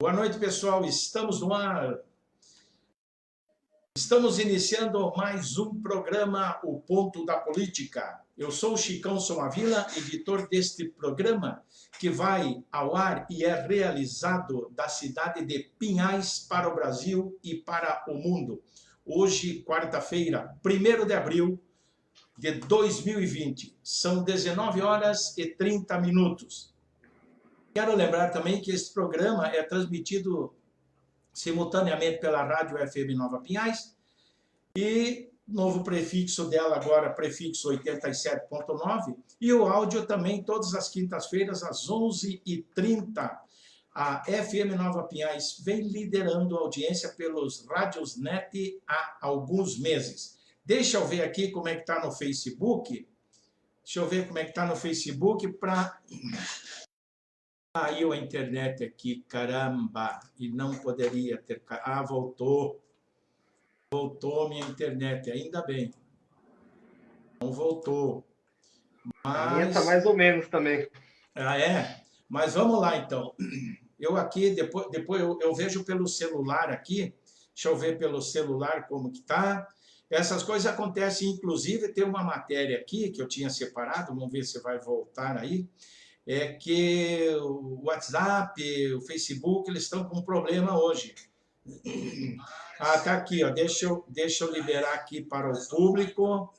Boa noite, pessoal. Estamos no ar. Estamos iniciando mais um programa, O Ponto da Política. Eu sou o Chicão Somavila, editor deste programa, que vai ao ar e é realizado da cidade de Pinhais para o Brasil e para o mundo. Hoje, quarta-feira, 1º de abril de 2020. São 19 horas e 30 minutos. Quero lembrar também que este programa é transmitido simultaneamente pela Rádio FM Nova Pinhais e novo prefixo dela agora, prefixo 87.9, e o áudio também todas as quintas-feiras às 11h30. A FM Nova Pinhais vem liderando a audiência pelos rádios net há alguns meses. Deixa eu ver aqui como é que está no Facebook. Deixa eu ver como é que está no Facebook para... Caiu a internet aqui, caramba, e não poderia ter... Ah, voltou. Voltou minha internet, ainda bem. Não voltou. Mas... A minha está mais ou menos também. Ah, é? Mas vamos lá, então. Eu aqui, depois eu vejo pelo celular aqui. Deixa eu ver pelo celular como que tá. Essas coisas acontecem, inclusive, tem uma matéria aqui que eu tinha separado, vamos ver se vai voltar aí. É que o WhatsApp, o Facebook, eles estão com um problema hoje. Ah, tá aqui, ó. Deixa eu liberar aqui para o público.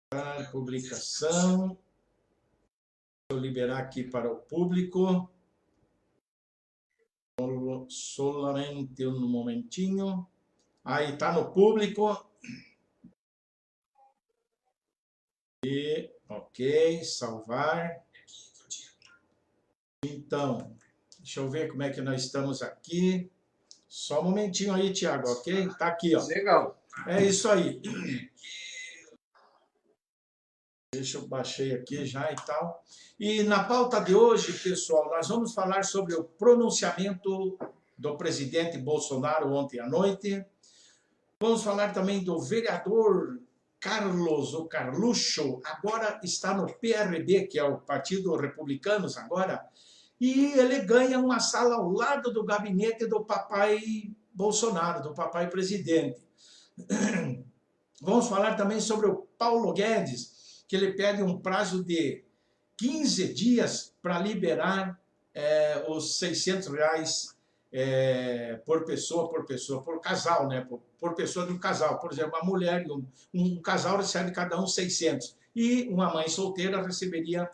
Para publicação. Deixa eu liberar aqui para o público. Solamente um momentinho. Aí tá no público. E, ok, salvar. Então, deixa eu ver como é que nós estamos aqui. Só um momentinho aí, Tiago, ok? Tá aqui, ó. Legal. É isso aí. Deixa eu baixei aqui já e tal. E na pauta de hoje, pessoal, nós vamos falar sobre o pronunciamento do presidente Bolsonaro ontem à noite. Vamos falar também do vereador Carlos, o Carluxo, agora está no PRB, que é o Partido Republicanos agora, e ele ganha uma sala ao lado do gabinete do papai Bolsonaro, do papai presidente. Vamos falar também sobre o Paulo Guedes, que ele pede um prazo de 15 dias para liberar os R$600 por pessoa, por casal, né? Por pessoa de um casal. Por exemplo, uma mulher, um casal recebe cada um 600 e uma mãe solteira receberia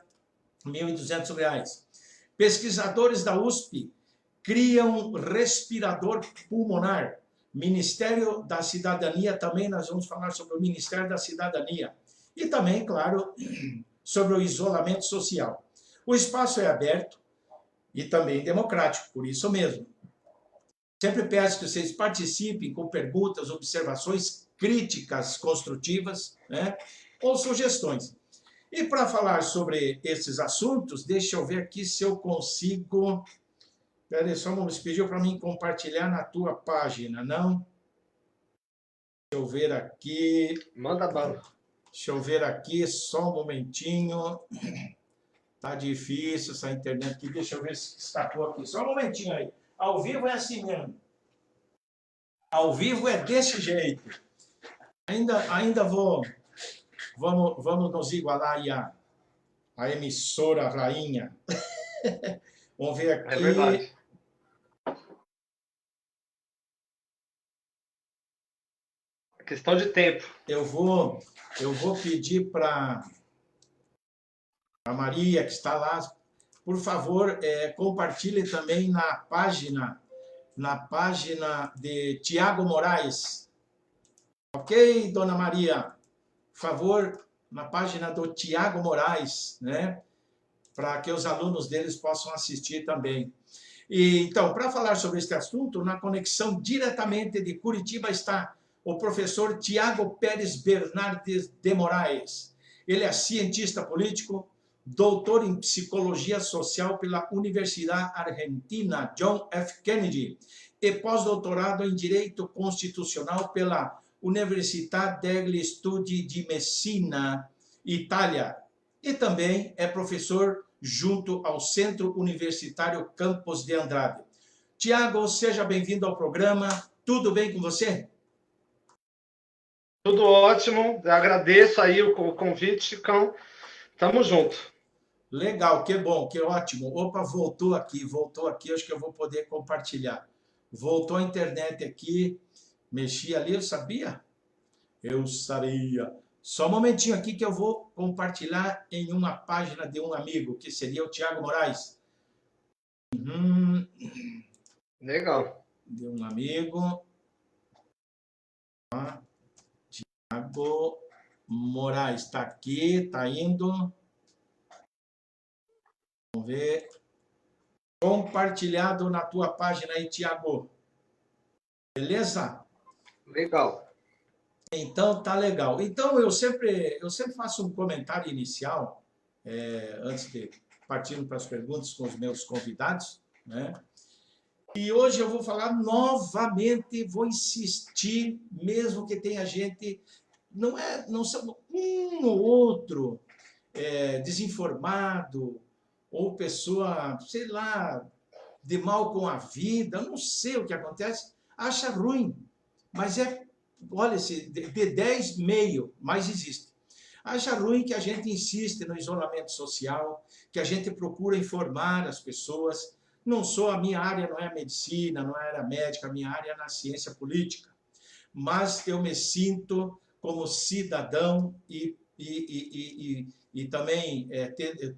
R$1.200. Pesquisadores da USP criam respirador pulmonar. Ministério da Cidadania, também nós vamos falar sobre o Ministério da Cidadania. E também, claro, sobre o isolamento social. O espaço é aberto e também democrático, por isso mesmo. Sempre peço que vocês participem com perguntas, observações, críticas construtivas, né? Ou sugestões. E para falar sobre esses assuntos, deixa eu ver aqui se eu consigo... Espera aí, só me pediu para mim compartilhar na tua página, não? Deixa eu ver aqui. Manda bala. Deixa eu ver aqui, só um momentinho. Tá difícil essa internet aqui. Deixa eu ver se destacou aqui. Só um momentinho aí. Ao vivo é assim mesmo. Ao vivo é desse jeito. Ainda vamos nos igualar aí a emissora rainha. Vamos ver aqui. É verdade. Questão de tempo. Eu vou pedir para a Maria, que está lá, por favor, compartilhe também na página de Tiago Moraes. Ok, dona Maria? Por favor, na página do Tiago Moraes, né? Para que os alunos deles possam assistir também. E, então, para falar sobre este assunto, na conexão diretamente de Curitiba está o professor Tiago Pérez Bernardes de Moraes. Ele é cientista político, doutor em psicologia social pela Universidade Argentina John F. Kennedy e pós-doutorado em direito constitucional pela Università degli Studi di Messina, Itália. E também é professor junto ao Centro Universitário Campos de Andrade. Tiago, seja bem-vindo ao programa. Tudo bem com você? Tudo ótimo. Eu agradeço aí o convite, Chicão. Tamo junto. Legal, que bom, que ótimo. Opa, voltou aqui, acho que eu vou poder compartilhar. Voltou a internet aqui, mexi ali, eu sabia? Eu sabia. Só um momentinho aqui que eu vou compartilhar em uma página de um amigo, que seria o Tiago Moraes. Legal. De um amigo. Tiago Moraes, está aqui, está indo. Vamos ver. Compartilhado na tua página aí, Tiago. Beleza? Legal. Então, tá legal. Então, eu sempre faço um comentário inicial, antes de partirmos para as perguntas com os meus convidados, né? E hoje eu vou falar novamente, vou insistir, mesmo que tenha gente, não são um ou outro desinformado, ou pessoa, sei lá, de mal com a vida, não sei o que acontece, acha ruim, mas olha, de 10, meio, mas existe. Acha ruim que a gente insiste no isolamento social, que a gente procura informar as pessoas. Não sou, a minha área não é a medicina, não é a área médica, a minha área é na ciência política. Mas eu me sinto como cidadão e também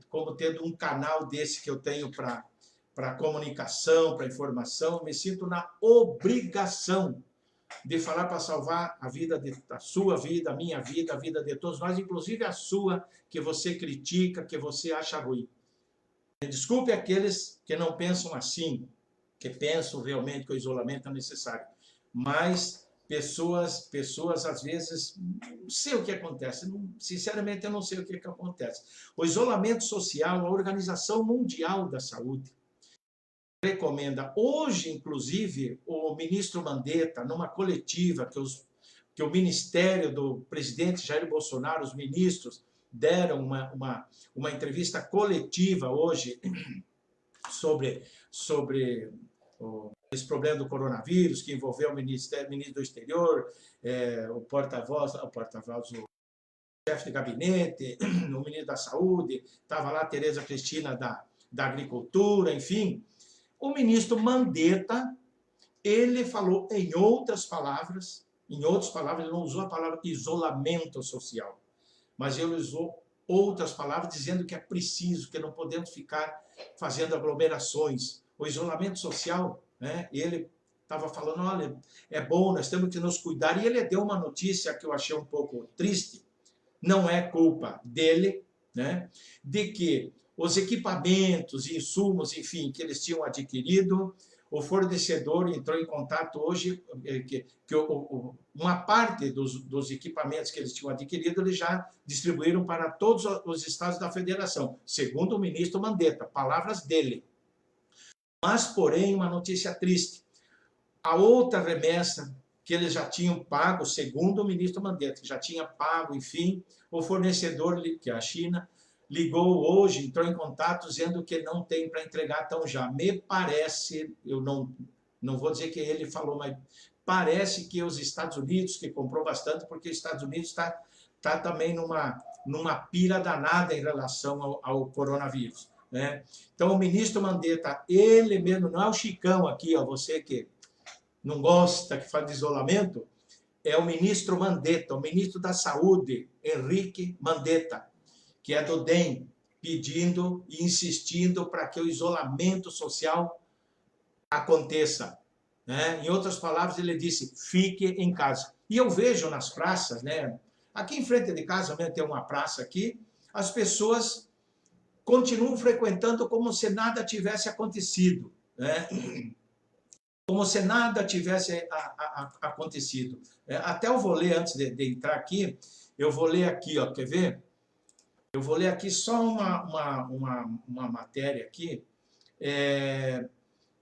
como tendo um canal desse que eu tenho para comunicação, para informação, me sinto na obrigação de falar para salvar a vida da sua vida, a minha vida, a vida de todos nós, inclusive a sua, que você critica, que você acha ruim. Desculpe aqueles que não pensam assim, que pensam realmente que o isolamento é necessário, mas pessoas às vezes, não sei o que acontece, sinceramente eu não sei o que acontece. O isolamento social, a Organização Mundial da Saúde, recomenda. Hoje, inclusive, o ministro Mandetta, numa coletiva que o ministério do presidente Jair Bolsonaro, os ministros, deram uma entrevista coletiva hoje sobre esse problema do coronavírus, que envolveu o ministro do Exterior, o porta-voz, o chefe de gabinete, o ministro da Saúde, estava lá a Tereza Cristina da Agricultura, enfim. O ministro Mandetta, ele falou em outras palavras, ele não usou a palavra isolamento social, mas ele usou outras palavras dizendo que é preciso, que não podemos ficar fazendo aglomerações. O isolamento social, né, ele estava falando, olha, é bom, nós temos que nos cuidar, e ele deu uma notícia que eu achei um pouco triste, não é culpa dele, né, de que os equipamentos, insumos, enfim, que eles tinham adquirido, o fornecedor entrou em contato hoje, uma parte dos equipamentos que eles tinham adquirido, eles já distribuíram para todos os estados da federação, segundo o ministro Mandetta, palavras dele. Mas, porém, uma notícia triste. A outra remessa que eles já tinham pago, segundo o ministro Mandetta, que já tinha pago, enfim, o fornecedor, que é a China, ligou hoje, entrou em contato dizendo que não tem para entregar tão já. Me parece, eu não vou dizer que ele falou, mas parece que os Estados Unidos, que comprou bastante, porque os Estados Unidos está também numa pira danada em relação ao coronavírus, né? Então, o ministro Mandetta, ele mesmo, não é o Chicão aqui, ó, você que não gosta, que fala de isolamento, é o ministro Mandetta, o ministro da Saúde, Henrique Mandetta, que é do DEM, pedindo e insistindo para que o isolamento social aconteça, né? Em outras palavras, ele disse, fique em casa. E eu vejo nas praças, né? Aqui em frente de casa mesmo tem uma praça aqui, as pessoas continuam frequentando como se nada tivesse acontecido, né? Como se nada tivesse acontecido. Até eu vou ler, antes de entrar aqui, eu vou ler aqui, ó, quer ver? Eu vou ler aqui só uma matéria aqui.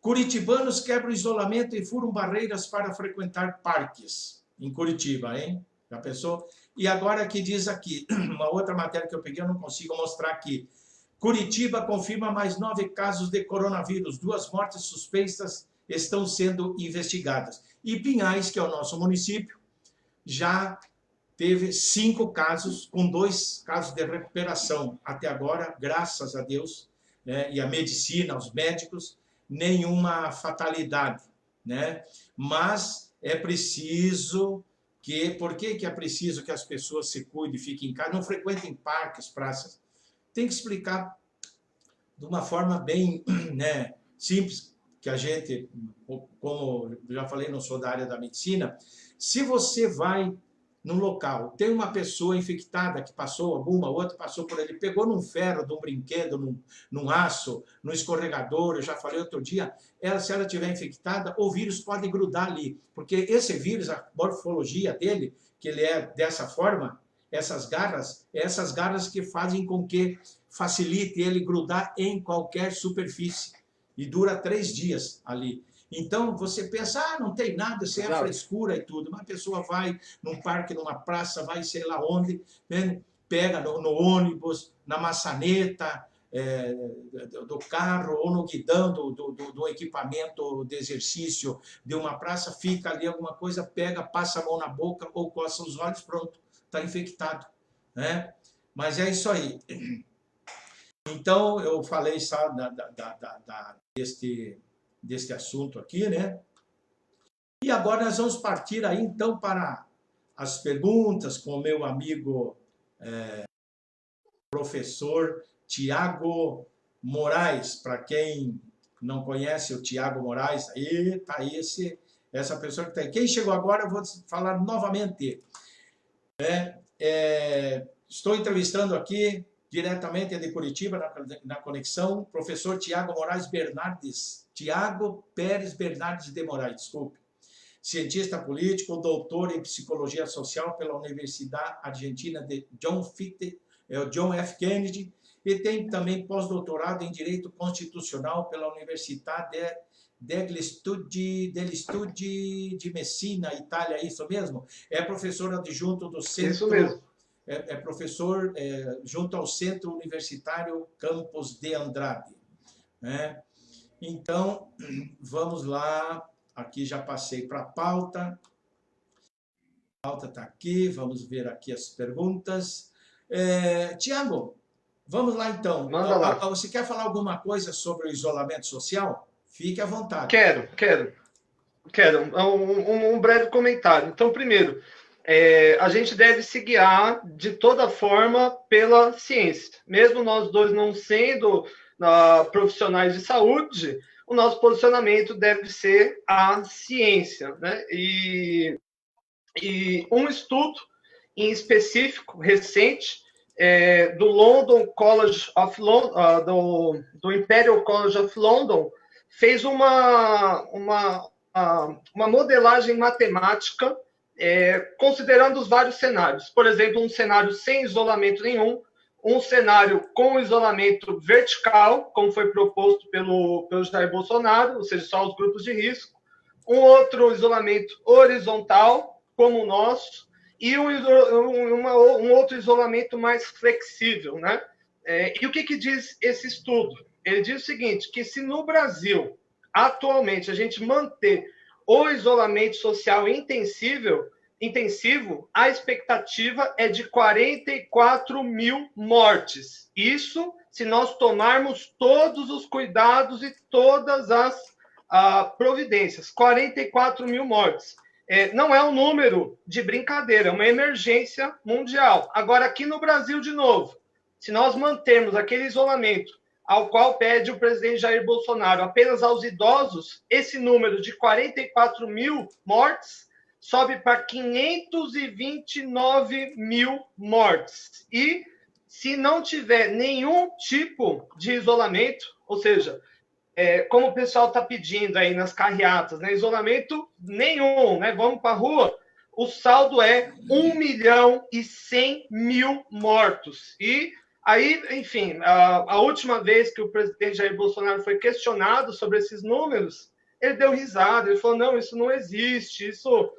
Curitibanos quebram isolamento e furam barreiras para frequentar parques. Em Curitiba, hein? Já pensou? E agora que diz aqui, uma outra matéria que eu peguei, eu não consigo mostrar aqui. Curitiba confirma mais 9 casos de coronavírus, 2 mortes suspeitas estão sendo investigadas. E Pinhais, que é o nosso município, já teve 5 casos, com 2 casos de recuperação. Até agora, graças a Deus, né, e a medicina, os médicos, nenhuma fatalidade, né? Mas é preciso que... Por que é preciso que as pessoas se cuidem, fiquem em casa, não frequentem parques, praças? Tem que explicar de uma forma bem, né, simples, que a gente, como já falei, não sou da área da medicina. Se você vai num local, tem uma pessoa infectada que passou, alguma outra passou por ele, pegou num ferro, num brinquedo, num aço, num escorregador, eu já falei outro dia, se ela estiver infectada, o vírus pode grudar ali, porque esse vírus, a morfologia dele, que ele é dessa forma, essas garras que fazem com que facilite ele grudar em qualquer superfície, e dura 3 dias ali. Então, você pensa, não tem nada, isso é frescura e tudo. Uma pessoa vai num parque, numa praça, vai sei lá onde, né? Pega no ônibus, na maçaneta do carro, ou no guidão do equipamento de exercício de uma praça, fica ali alguma coisa, pega, passa a mão na boca ou coça os olhos, pronto, está infectado, né? Mas é isso aí. Então, eu falei deste assunto aqui, né? E agora nós vamos partir aí, então, para as perguntas com o meu amigo professor Tiago Moraes. Para quem não conhece o Tiago Moraes, aí está aí essa pessoa que está aí. Quem chegou agora, eu vou falar novamente. Estou entrevistando aqui, diretamente de Curitiba, na conexão, professor Tiago Moraes Bernardes, Tiago Pérez Bernardes de Moraes, desculpe. Cientista político, doutor em psicologia social pela Universidade Argentina de John F. Kennedy, e tem também pós-doutorado em Direito Constitucional pela Universidade degli Studi di Messina, Itália, é isso mesmo? É professor adjunto do Centro... Isso mesmo. É professor junto ao Centro Universitário Campos de Andrade, né? Então, vamos lá. Aqui já passei para a pauta. A pauta está aqui. Vamos ver aqui as perguntas. Tiago, vamos lá então. Manda lá. Você quer falar alguma coisa sobre o isolamento social? Fique à vontade. Quero. Um breve comentário. Então, primeiro, a gente deve se guiar de toda forma pela ciência. Mesmo nós dois não sendo profissionais de saúde, o nosso posicionamento deve ser a ciência, né? E um estudo em específico, recente, do London College of London, do Imperial College of London, fez uma modelagem matemática considerando os vários cenários. Por exemplo, um cenário sem isolamento nenhum, um cenário com isolamento vertical, como foi proposto pelo Jair Bolsonaro, ou seja, só os grupos de risco, um outro isolamento horizontal, como o nosso, e um outro isolamento mais flexível, né? E o que diz esse estudo? Ele diz o seguinte, que se no Brasil, atualmente, a gente manter o isolamento social intensivo, a expectativa é de 44 mil mortes. Isso se nós tomarmos todos os cuidados e todas as providências. 44 mil mortes. Não é um número de brincadeira, é uma emergência mundial. Agora, aqui no Brasil, de novo, se nós mantermos aquele isolamento ao qual pede o presidente Jair Bolsonaro apenas aos idosos, esse número de 44 mil mortes sobe para 529 mil mortes. E se não tiver nenhum tipo de isolamento, ou seja, como o pessoal está pedindo aí nas carreatas, né, isolamento nenhum, né, vamos para a rua, o saldo é 1.100.000 mortos. E aí, enfim, a última vez que o presidente Jair Bolsonaro foi questionado sobre esses números, ele deu risada, ele falou, não, isso não existe, isso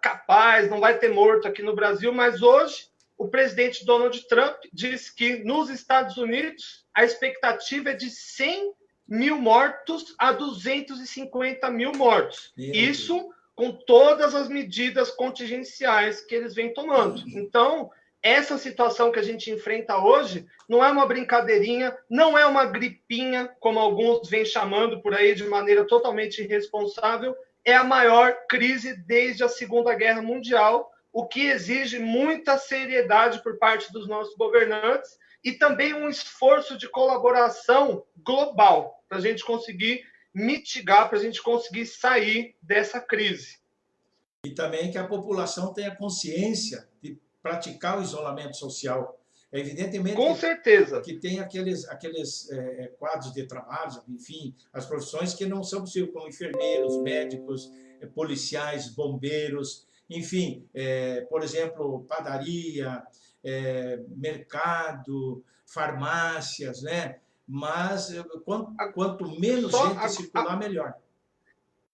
capaz, não vai ter morto aqui no Brasil, mas hoje o presidente Donald Trump disse que nos Estados Unidos a expectativa é de 100 mil mortos a 250 mil mortos. Meu Isso Deus. com todas as medidas contingenciais que eles vêm tomando. Então, essa situação que a gente enfrenta hoje não é uma brincadeirinha, não é uma gripinha, como alguns vêm chamando por aí de maneira totalmente irresponsável, é a maior crise desde a Segunda Guerra Mundial, o que exige muita seriedade por parte dos nossos governantes e também um esforço de colaboração global para a gente conseguir mitigar, para a gente conseguir sair dessa crise. E também que a população tenha consciência de praticar o isolamento social. Evidentemente Com certeza. que tem aqueles quadros de trabalho, enfim, as profissões que não são possíveis, como enfermeiros, médicos, policiais, bombeiros, enfim, por exemplo, padaria, mercado, farmácias, né? Mas quanto menos gente circular, melhor.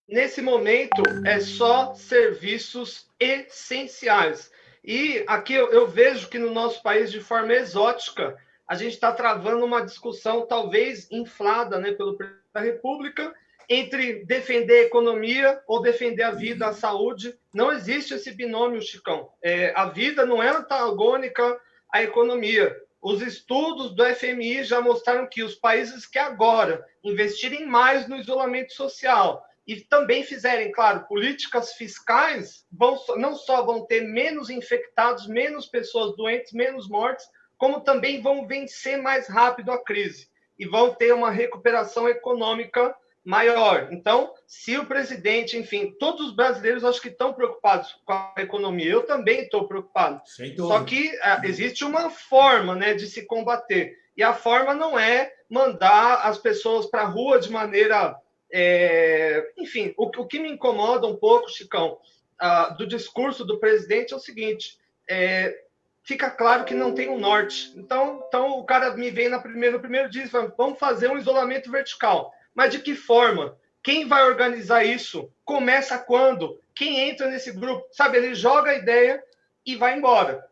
Nesse momento, é só serviços essenciais. E aqui eu vejo que no nosso país, de forma exótica, a gente está travando uma discussão talvez inflada, né, pelo presidente da República, entre defender a economia ou defender a vida, a saúde. Não existe esse binômio, Chicão. A vida não é antagônica à economia. Os estudos do FMI já mostraram que os países que agora investirem mais no isolamento social e também fizerem, claro, políticas fiscais, não só vão ter menos infectados, menos pessoas doentes, menos mortes, como também vão vencer mais rápido a crise e vão ter uma recuperação econômica maior. Então, se o presidente, enfim, todos os brasileiros acho que estão preocupados com a economia, eu também estou preocupado. Só que existe uma forma, né, de se combater, e a forma não é mandar as pessoas para a rua de maneira... enfim, o que me incomoda um pouco, Chicão, do discurso do presidente é o seguinte, fica claro que não tem um norte. Então o cara me vem no primeiro dia e fala, vamos fazer um isolamento vertical. Mas de que forma? Quem vai organizar isso? Começa quando? Quem entra nesse grupo? Sabe, ele joga a ideia e vai embora.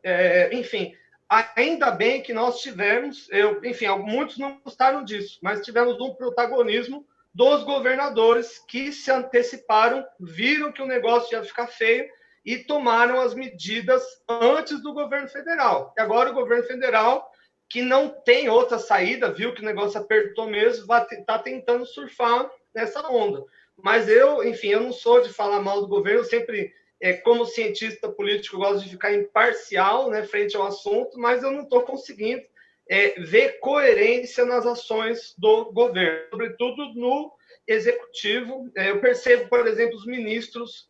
Enfim, ainda bem que nós tivemos, enfim, muitos não gostaram disso, mas tivemos um protagonismo dos governadores que se anteciparam, viram que o negócio ia ficar feio e tomaram as medidas antes do governo federal. E agora o governo federal, que não tem outra saída, viu que o negócio apertou mesmo, está tentando surfar nessa onda. Mas enfim, eu não sou de falar mal do governo, eu sempre, como cientista político, gosto de ficar imparcial, né, frente ao assunto, mas eu não estou conseguindo ver coerência nas ações do governo, sobretudo no executivo. Eu percebo, por exemplo, os ministros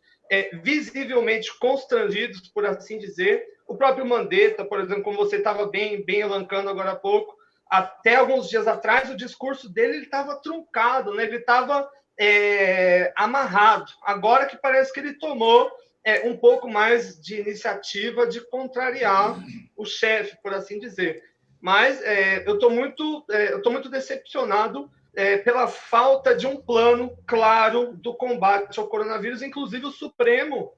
visivelmente constrangidos, por assim dizer. O próprio Mandetta, por exemplo, como você estava bem elencando agora há pouco, até alguns dias atrás, o discurso dele estava truncado, né? Ele estava amarrado. Agora que parece que ele tomou um pouco mais de iniciativa de contrariar o chefe, por assim dizer. Mas eu estou muito decepcionado pela falta de um plano claro do combate ao coronavírus. Inclusive, o Supremo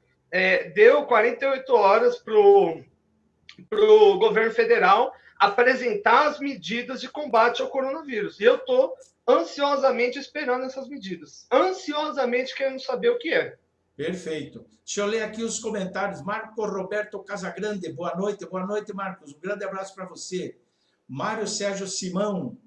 deu 48 horas para o governo federal apresentar as medidas de combate ao coronavírus. E eu estou ansiosamente esperando essas medidas. Ansiosamente querendo saber o que é. Perfeito. Deixa eu ler aqui os comentários. Marco Roberto Casagrande, boa noite, Marcos. Um grande abraço para você. Mário Sérgio Simão,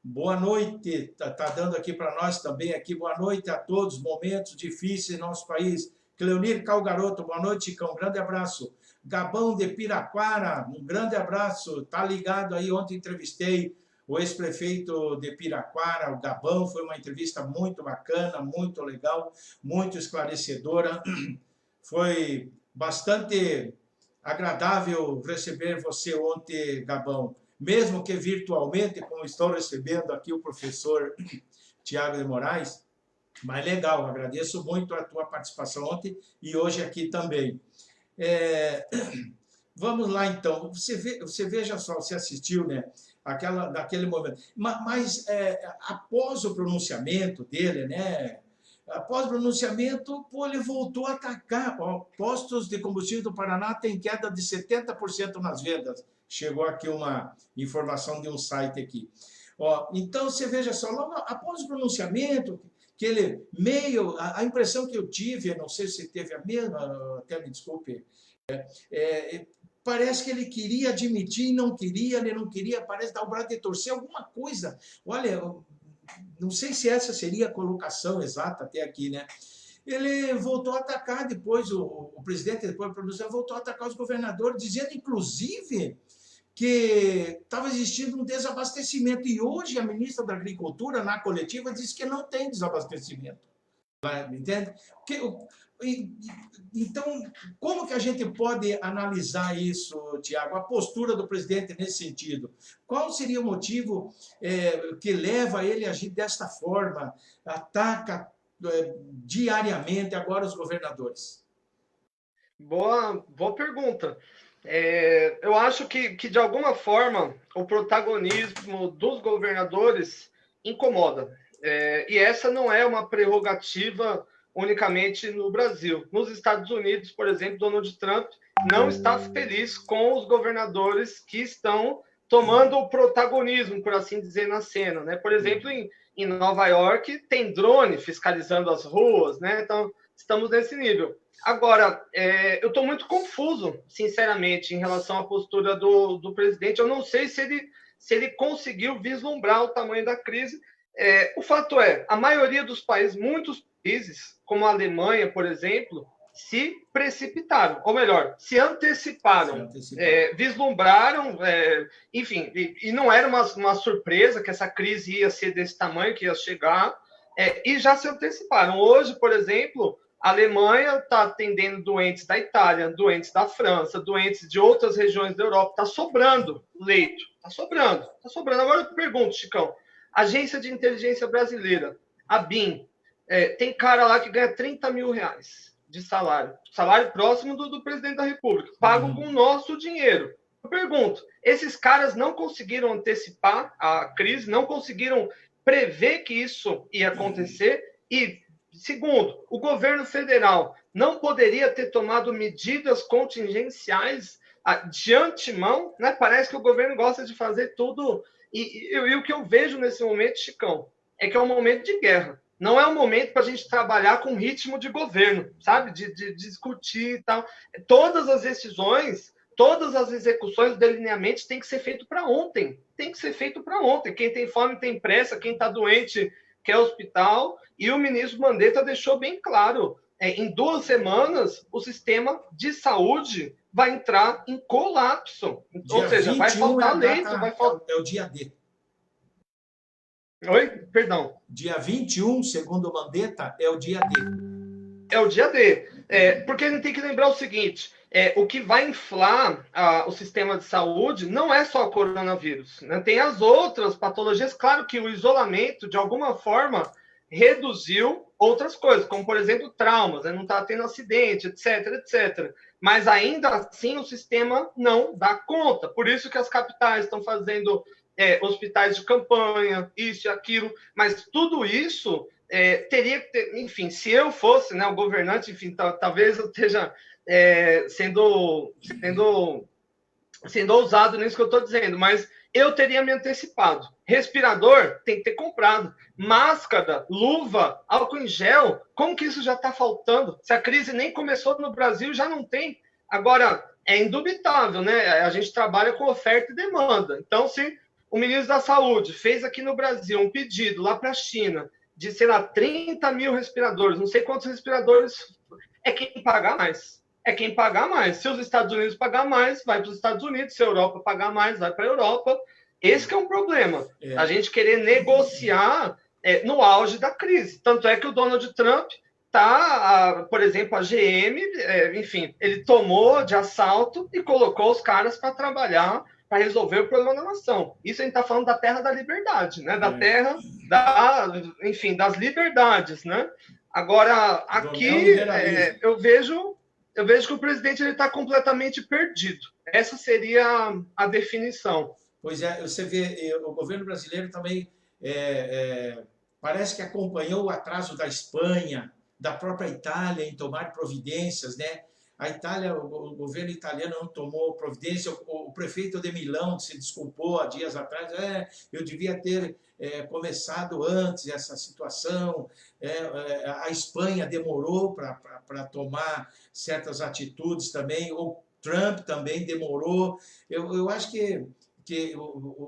boa noite, tá dando aqui para nós também, aqui, boa noite a todos, momentos difíceis em nosso país. Cleonir Calgaroto, boa noite, Chicão, um grande abraço. Gabão de Piraquara, um grande abraço, tá ligado aí, ontem entrevistei o ex-prefeito de Piraquara, o Gabão, foi uma entrevista muito bacana, muito legal, muito esclarecedora, foi bastante agradável receber você ontem, Gabão, mesmo que virtualmente, como estou recebendo aqui o professor Tiago de Moraes, mas legal, agradeço muito a tua participação ontem e hoje aqui também. Vamos lá, então, você veja só, você assistiu, né, daquele momento, mas após o pronunciamento dele, né, após o pronunciamento, ele voltou a atacar, postos de combustível do Paraná tem queda de 70% nas vendas. Chegou aqui uma informação de um site aqui. Ó, então, você veja só, logo após o pronunciamento, que ele meio... A impressão que eu tive, eu não sei se teve a mesma, até me desculpe, parece que ele queria admitir e não queria, ele não queria, parece dar o braço de torcer, alguma coisa. Olha, não sei se essa seria a colocação exata até aqui, né? Ele voltou a atacar depois, o presidente, depois do pronunciamento, voltou a atacar os governadores, dizendo, inclusive, que estava existindo um desabastecimento. E hoje a ministra da Agricultura, na coletiva, disse que não tem desabastecimento. Entende? Então, como que a gente pode analisar isso, Tiago? A postura do presidente nesse sentido? Qual seria o motivo que leva ele a agir desta forma? Ataca diariamente agora os governadores? Boa pergunta. Eu acho que, de alguma forma, o protagonismo dos governadores incomoda. E essa não é uma prerrogativa unicamente no Brasil. Nos Estados Unidos, por exemplo, Donald Trump não está feliz com os governadores que estão tomando o protagonismo, por assim dizer, na cena, né? Por exemplo, em Nova York, tem drone fiscalizando as ruas, né? Então, estamos nesse nível. Agora, eu estou muito confuso, sinceramente, em relação à postura do presidente. Eu não sei se ele conseguiu vislumbrar o tamanho da crise. O fato é, a maioria dos países, muitos países, como a Alemanha, por exemplo, se precipitaram, ou melhor, se anteciparam. Vislumbraram, enfim, e não era uma surpresa que essa crise ia ser desse tamanho, que ia chegar, e já se anteciparam. Hoje, por exemplo, a Alemanha está atendendo doentes da Itália, doentes da França, doentes de outras regiões da Europa. Está sobrando leito. Está sobrando. Agora eu pergunto, Chicão, Agência de Inteligência Brasileira, a BIM, tem cara lá que ganha 30 mil reais de salário. Salário próximo do presidente da República. Pago com o nosso dinheiro. Eu pergunto, esses caras não conseguiram antecipar a crise, não conseguiram prever que isso ia acontecer e... Segundo, o governo federal não poderia ter tomado medidas contingenciais de antemão, né? Parece que o governo gosta de fazer tudo. E o que eu vejo nesse momento, Chicão, é que é um momento de guerra. Não é um momento para a gente trabalhar com ritmo de governo, sabe? De discutir e tal. Todas as decisões, todas as execuções, delineamentos têm que ser feito para ontem. Tem que ser feito para ontem. Quem tem fome tem pressa, quem está doente quer hospital. E o ministro Mandetta deixou bem claro, em 2 semanas, o sistema de saúde vai entrar em colapso. Ou seja, vai faltar leito. É o dia D. Oi? Perdão. Dia 21, segundo o Mandetta, é o dia D. É o dia D. Porque a gente tem que lembrar o seguinte, o que vai inflar o sistema de saúde não é só o coronavírus, né? Tem as outras patologias. Claro que o isolamento, de alguma forma, reduziu outras coisas, como, por exemplo, traumas, né? Não está tendo acidente, etc, etc. Mas, ainda assim, o sistema não dá conta. Por isso que as capitais estão fazendo hospitais de campanha, isso e aquilo. Mas tudo isso teria que ter... Enfim, se eu fosse, né, o governante, enfim, talvez eu esteja sendo ousado nisso que eu estou dizendo, mas eu teria me antecipado. Respirador tem que ter comprado. Máscara, luva, álcool em gel, como que isso já está faltando? Se a crise nem começou no Brasil, já não tem. Agora, é indubitável, né? A gente trabalha com oferta e demanda. Então, se o ministro da Saúde fez aqui no Brasil um pedido lá para a China de, sei lá, 30 mil respiradores, não sei quantos respiradores, é quem pagar mais. Quem pagar mais. Se os Estados Unidos pagar mais, vai para os Estados Unidos. Se a Europa pagar mais, vai para a Europa. Esse que é um problema. A gente querer negociar no auge da crise. Tanto é que o Donald Trump está, por exemplo, a GM, enfim, ele tomou de assalto e colocou os caras para trabalhar, para resolver o problema da nação. Isso a gente está falando da terra da liberdade, né? Da terra enfim, das liberdades, né? Agora, aqui, eu vejo que o presidente está completamente perdido. Essa seria a definição. Pois é, você vê, o governo brasileiro também parece que acompanhou o atraso da Espanha, da própria Itália em tomar providências, né? a Itália, o governo italiano não tomou providência, o prefeito de Milão se desculpou há dias atrás, eu devia ter começado antes essa situação, a Espanha demorou para tomar certas atitudes também, o Trump também demorou. Eu acho que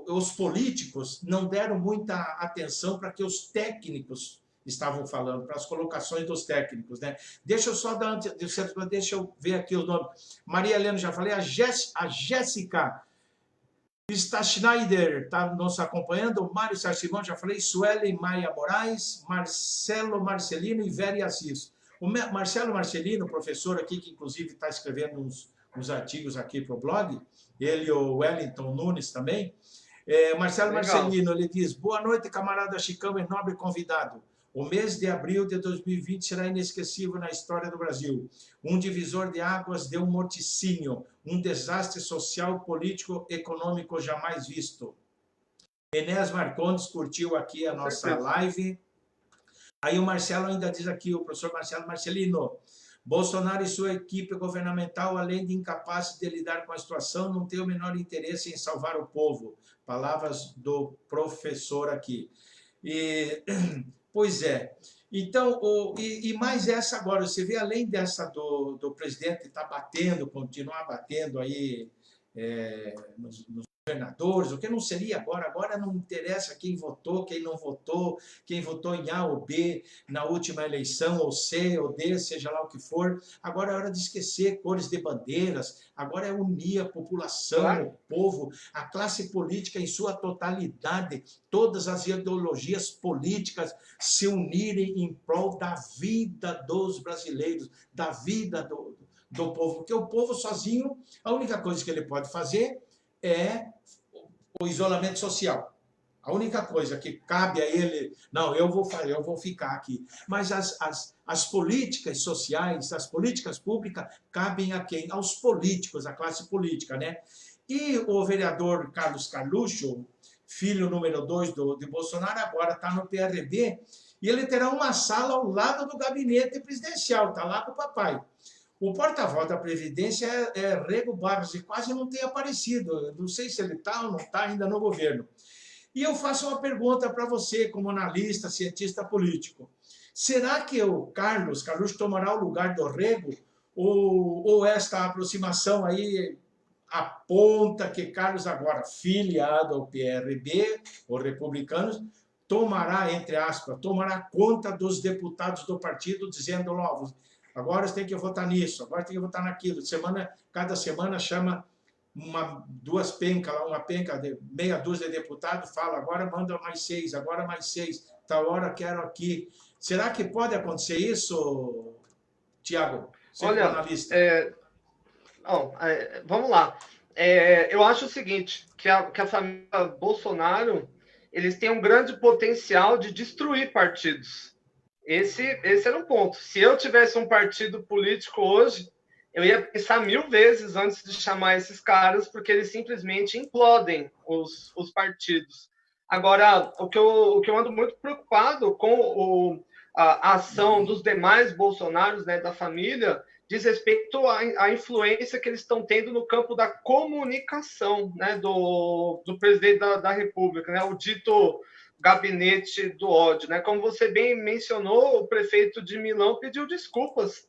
os políticos não deram muita atenção para que os técnicos estavam falando, para as colocações dos técnicos, né? Deixa eu só dar, deixa eu ver aqui os nomes. Maria Helena, já falei, a Jéssica está Schneider, está nos acompanhando, Mário Sarcimão, já falei, Suelen Maia Moraes, Marcelo Marcelino e Vera Assis. O Marcelo Marcelino, professor aqui, que inclusive está escrevendo uns artigos aqui para o blog, ele e o Wellington Nunes também. Marcelo Legal. Marcelino, ele diz, boa noite, camarada Chicão e nobre convidado. O mês de abril de 2020 será inesquecível na história do Brasil. Um divisor de águas de um morticínio, um desastre social, político, econômico jamais visto. Enéas Marcondes curtiu aqui a nossa live. Aí o Marcelo ainda diz aqui, o professor Marcelo Marcelino, Bolsonaro e sua equipe governamental, além de incapazes de lidar com a situação, não têm o menor interesse em salvar o povo. Palavras do professor aqui. Pois é. Então, e mais essa agora, você vê, além dessa do presidente estar batendo, continuar batendo aí nos governadores, o que não seria agora não interessa quem votou, quem não votou, quem votou em A ou B na última eleição, ou C ou D, seja lá o que for. Agora é hora de esquecer cores de bandeiras, agora é unir a população, claro, o povo, a classe política em sua totalidade, todas as ideologias políticas se unirem em prol da vida dos brasileiros, da vida do povo, porque o povo sozinho, a única coisa que ele pode fazer é o isolamento social. A única coisa que cabe a ele, não, eu vou ficar aqui. Mas as políticas sociais, as políticas públicas, cabem a quem? Aos políticos, à classe política, né? E o vereador Carlos Carluxo, filho número 2 de Bolsonaro, agora está no PRB, e ele terá uma sala ao lado do gabinete presidencial, está lá com o papai. O porta-voz da Previdência é Rego Barros, e quase não tem aparecido. Não sei se ele está ou não está ainda no governo. E eu faço uma pergunta para você, como analista, cientista político. Será que o Carlos tomará o lugar do Rego? Ou esta aproximação aí aponta que Carlos agora, filiado ao PRB, os republicanos, tomará, entre aspas, tomará conta dos deputados do partido, dizendo logo, agora você tem que votar nisso, agora tem que votar naquilo. Cada semana chama duas pencas, uma penca de meia dúzia de deputados, fala, agora manda mais 6, agora mais 6, tal hora quero aqui. Será que pode acontecer isso, Tiago? Olha, analista. Vamos lá. Eu acho o seguinte, que a família Bolsonaro, eles têm um grande potencial de destruir partidos. Esse era um ponto. Se eu tivesse um partido político hoje, eu ia pensar 1000 vezes antes de chamar esses caras, porque eles simplesmente implodem os partidos. Agora, o que eu ando muito preocupado com a ação dos demais Bolsonaros, né, da família, diz respeito à influência que eles estão tendo no campo da comunicação, né, do presidente da República, né, o dito gabinete do ódio, né? Como você bem mencionou, o prefeito de Milão pediu desculpas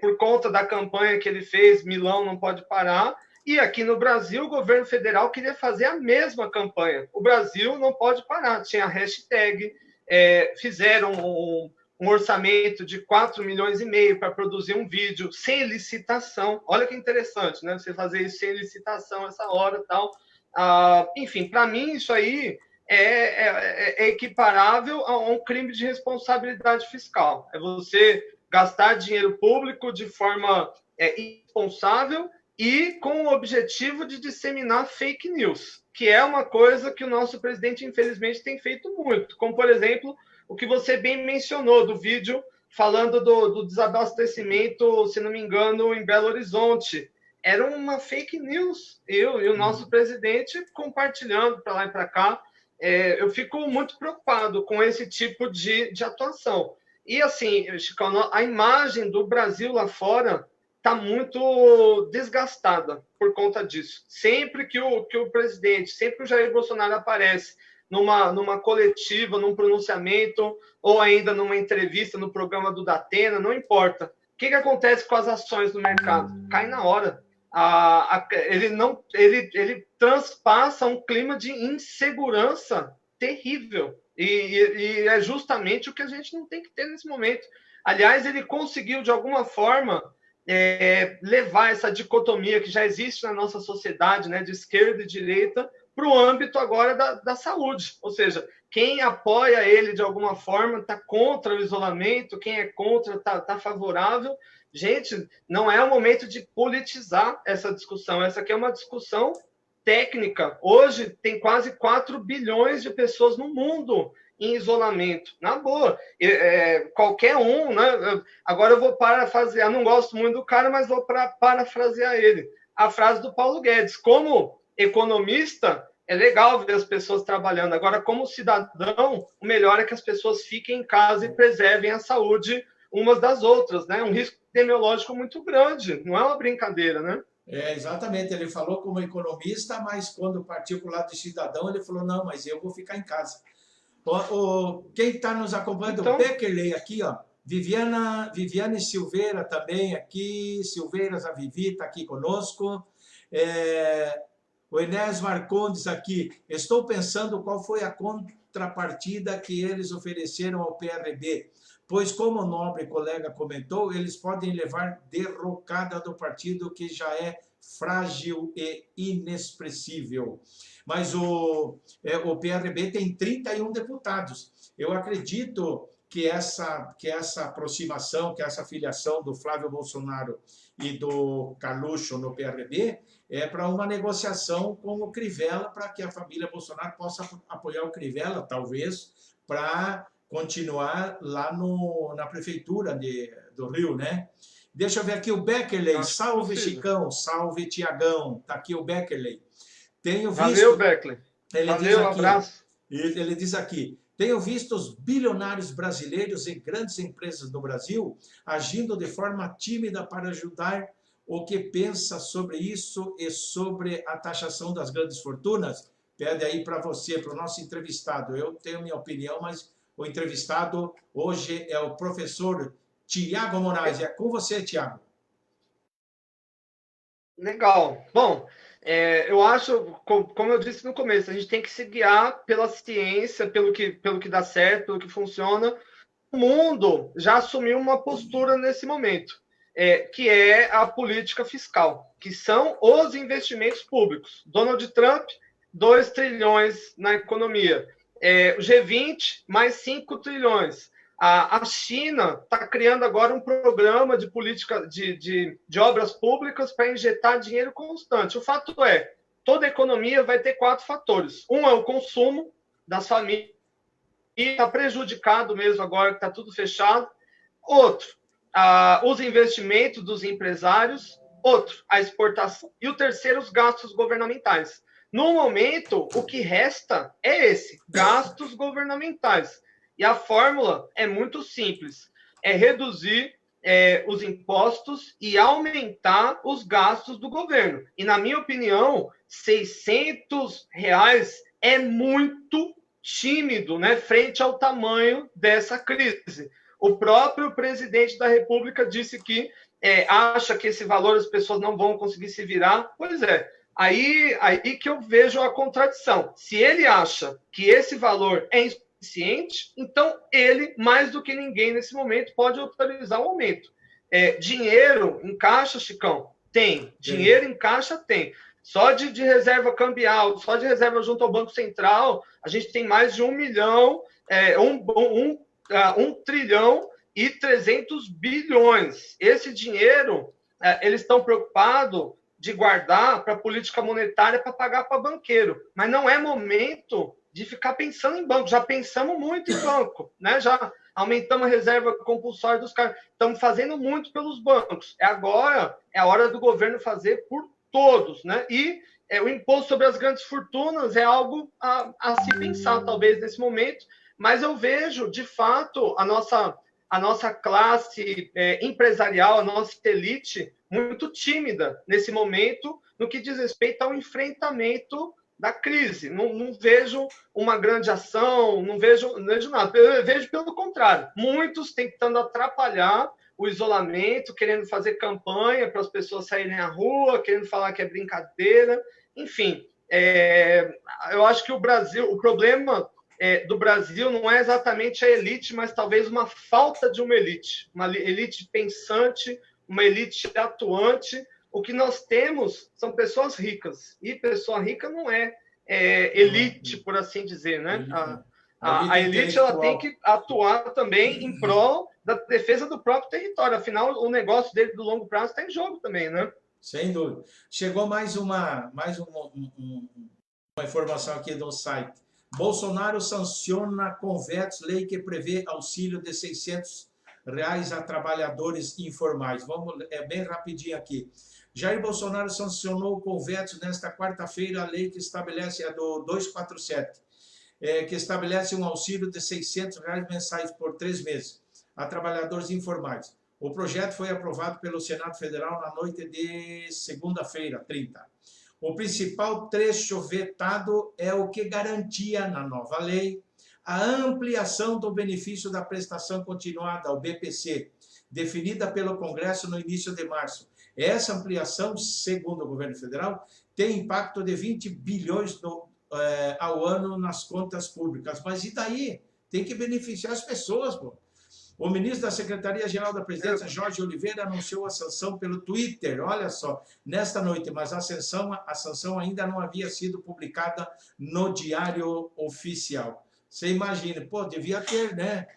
por conta da campanha que ele fez, Milão não pode parar, e aqui no Brasil o governo federal queria fazer a mesma campanha, o Brasil não pode parar, tinha a hashtag, fizeram um orçamento de 4,5 milhões para produzir um vídeo sem licitação, olha que interessante, né? Você fazer isso sem licitação essa hora e tal, enfim, para mim isso aí é equiparável a um crime de responsabilidade fiscal. É você gastar dinheiro público de forma irresponsável e com o objetivo de disseminar fake news, que é uma coisa que o nosso presidente, infelizmente, tem feito muito. Como, por exemplo, o que você bem mencionou do vídeo falando do desabastecimento, se não me engano, em Belo Horizonte. Era uma fake news. Eu e o nosso presidente compartilhando para lá e para cá. Eu fico muito preocupado com esse tipo de atuação. E, assim, Chico, a imagem do Brasil lá fora está muito desgastada por conta disso. Sempre que o presidente, sempre que o Jair Bolsonaro aparece numa coletiva, num pronunciamento, ou ainda numa entrevista no programa do Datena, não importa. O que acontece com as ações do mercado? Cai na hora. Ele transpassa um clima de insegurança terrível. E é justamente o que a gente não tem que ter nesse momento. Aliás, ele conseguiu, de alguma forma, levar essa dicotomia que já existe na nossa sociedade, né, de esquerda e direita, para o âmbito agora da saúde. Ou seja, quem apoia ele de alguma forma está contra o isolamento, quem é contra está favorável. Gente, não é o momento de politizar essa discussão. Essa aqui é uma discussão técnica. Hoje tem quase 4 bilhões de pessoas no mundo em isolamento. Na boa. Qualquer um, né? Agora eu vou parafrasear, não gosto muito do cara, mas vou parafrasear ele. A frase do Paulo Guedes. Como economista, é legal ver as pessoas trabalhando. Agora, como cidadão, o melhor é que as pessoas fiquem em casa e preservem a saúde umas das outras, né? Um risco epidemiológico muito grande, não é uma brincadeira, né? Exatamente, ele falou como economista, mas quando partiu para o lado de cidadão, ele falou, não, mas eu vou ficar em casa. Quem está nos acompanhando, então, o Beckerley aqui, ó, Viviane Silveira também aqui, Silveiras, a Vivi está aqui conosco, o Enes Marcondes aqui, estou pensando qual foi a contrapartida que eles ofereceram ao PRB, pois, como o nobre colega comentou, eles podem levar derrocada do partido que já é frágil e inexpressível. Mas o PRB tem 31 deputados. Eu acredito que essa aproximação, que essa filiação do Flávio Bolsonaro e do Carluxo no PRB é para uma negociação com o Crivella, para que a família Bolsonaro possa apoiar o Crivella, talvez, para continuar lá na prefeitura do Rio, né? Deixa eu ver aqui o Beckerley. Salve, Chicão. Salve, Tiagão. Está aqui o Beckerley. Tenho visto... Valeu, Beckerley. Valeu, abraço. Ele diz aqui, tenho visto os bilionários brasileiros e grandes empresas do Brasil agindo de forma tímida para ajudar. O que pensa sobre isso e sobre a taxação das grandes fortunas? Pede aí para você, para o nosso entrevistado. Eu tenho minha opinião, mas o entrevistado hoje é o professor Tiago Moraes. É com você, Tiago. Legal. Bom, eu acho, como eu disse no começo, a gente tem que se guiar pela ciência, pelo que dá certo, pelo que funciona. O mundo já assumiu uma postura nesse momento, que é a política fiscal, que são os investimentos públicos. Donald Trump, 2 trilhões na economia. O G20, mais 5 trilhões. A China está criando agora um programa de política de obras públicas para injetar dinheiro constante. O fato é, toda economia vai ter 4 fatores. Um é o consumo das famílias, e está prejudicado mesmo agora que está tudo fechado. Outro, os investimentos dos empresários. Outro, a exportação. E o terceiro, os gastos governamentais. No momento, o que resta é esse, gastos governamentais. E a fórmula é muito simples, é reduzir os impostos e aumentar os gastos do governo. E, na minha opinião, R$600 é muito tímido, né, frente ao tamanho dessa crise. O próprio presidente da República disse que acha que esse valor as pessoas não vão conseguir se virar. Pois é. Aí que eu vejo a contradição. Se ele acha que esse valor é insuficiente, então ele, mais do que ninguém nesse momento, pode autorizar o aumento. Dinheiro em caixa, Chicão? Tem. Dinheiro em caixa? Tem. Só de reserva cambial, só de reserva junto ao Banco Central, a gente tem mais de 1 milhão, 1 trilhão e 300 bilhões. Esse dinheiro, eles estão preocupados de guardar para política monetária para pagar para banqueiro. Mas não é momento de ficar pensando em banco. Já pensamos muito em banco, né? Já aumentamos a reserva compulsória dos caras. Estamos fazendo muito pelos bancos. Agora é a hora do governo fazer por todos, né? E o imposto sobre as grandes fortunas é algo a se pensar, talvez, nesse momento. Mas eu vejo, de fato, a nossa a nossa classe empresarial, a nossa elite, muito tímida nesse momento, no que diz respeito ao enfrentamento da crise. Não vejo uma grande ação, não vejo nada. Eu vejo pelo contrário, muitos tentando atrapalhar o isolamento, querendo fazer campanha para as pessoas saírem à rua, querendo falar que é brincadeira. Enfim, eu acho que o problema do Brasil não é exatamente a elite, mas talvez uma falta de uma elite pensante, uma elite atuante. O que nós temos são pessoas ricas, e pessoa rica não é elite, por assim dizer, né? A elite ela tem que atuar também em prol da defesa do próprio território, afinal o negócio dele do longo prazo está em jogo também, né? Sem dúvida. Chegou mais uma informação aqui do site. Bolsonaro sanciona Convetos, lei que prevê auxílio de R$600 a trabalhadores informais. Vamos, bem rapidinho aqui. Jair Bolsonaro sancionou Convetos nesta quarta-feira a lei que estabelece, do 247, que estabelece um auxílio de R$600 mensais por 3 meses a trabalhadores informais. O projeto foi aprovado pelo Senado Federal na noite de segunda-feira, 30. O principal trecho vetado é o que garantia na nova lei a ampliação do benefício da prestação continuada, o BPC, definida pelo Congresso no início de março. Essa ampliação, segundo o governo federal, tem impacto de 20 bilhões ao ano nas contas públicas. Mas e daí? Tem que beneficiar as pessoas, pô. O ministro da Secretaria-Geral da Presidência, Jorge Oliveira, anunciou a sanção pelo Twitter, olha só, nesta noite, mas a sanção ainda não havia sido publicada no Diário Oficial. Você imagina, pô, devia ter, né?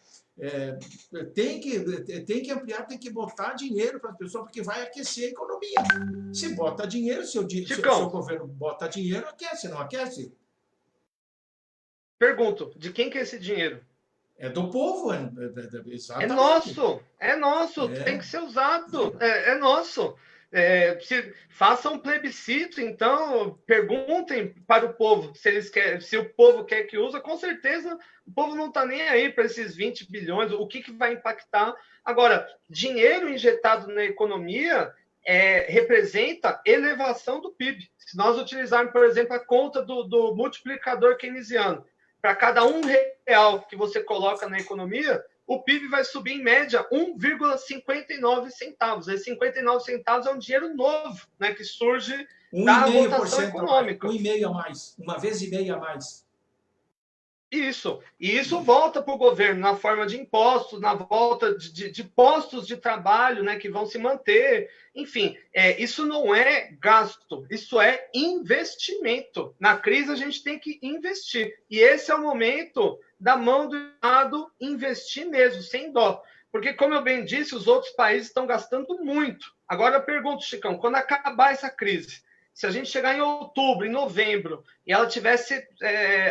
Tem que ampliar, tem que botar dinheiro para as pessoas, porque vai aquecer a economia. Se bota dinheiro, se o governo bota dinheiro, aquece, não aquece? Pergunto, de quem que é esse dinheiro? É do povo, exatamente. É nosso, tem que ser usado, é nosso. Faça um plebiscito, então, perguntem para o povo se eles querem, se o povo quer que use, com certeza o povo não está nem aí para esses 20 bilhões, o que vai impactar. Agora, dinheiro injetado na economia representa elevação do PIB. Se nós utilizarmos, por exemplo, a conta do multiplicador keynesiano, para cada R$1 que você coloca na economia, o PIB vai subir em média 1,59 centavos. Esses 59 centavos é um dinheiro novo, né, que surge da rotação econômica. 1,5% a mais, uma vez e meia a mais. Isso. E isso volta para o governo na forma de impostos, na volta de postos de trabalho, né, que vão se manter. Enfim, isso não é gasto, isso é investimento. Na crise a gente tem que investir. E esse é o momento da mão do Estado investir mesmo, sem dó. Porque, como eu bem disse, os outros países estão gastando muito. Agora eu pergunto, Chicão, quando acabar essa crise, se a gente chegar em outubro, em novembro, e ela tivesse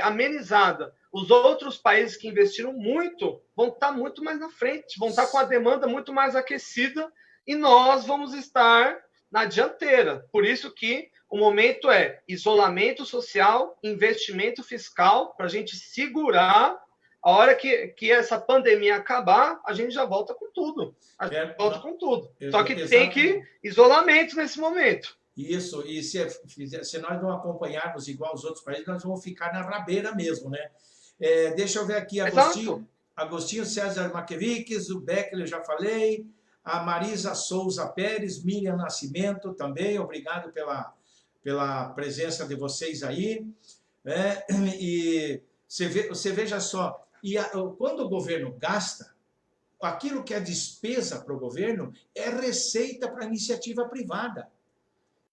amenizada, os outros países que investiram muito vão estar muito mais na frente, vão estar com a demanda muito mais aquecida e nós vamos estar na dianteira. Por isso que o momento é isolamento social, investimento fiscal, para a gente segurar. A hora que essa pandemia acabar, a gente já volta com tudo. Só que tem que isolamento nesse momento. Isso, e se nós não acompanharmos igual os outros países, nós vamos ficar na rabeira mesmo, né? Deixa eu ver aqui, Agostinho César Maqueviques, o Beckler, eu já falei, a Marisa Souza Pérez, Miriam Nascimento também, obrigado pela presença de vocês aí. E você veja só, quando o governo gasta, aquilo que é despesa para o governo é receita para a iniciativa privada.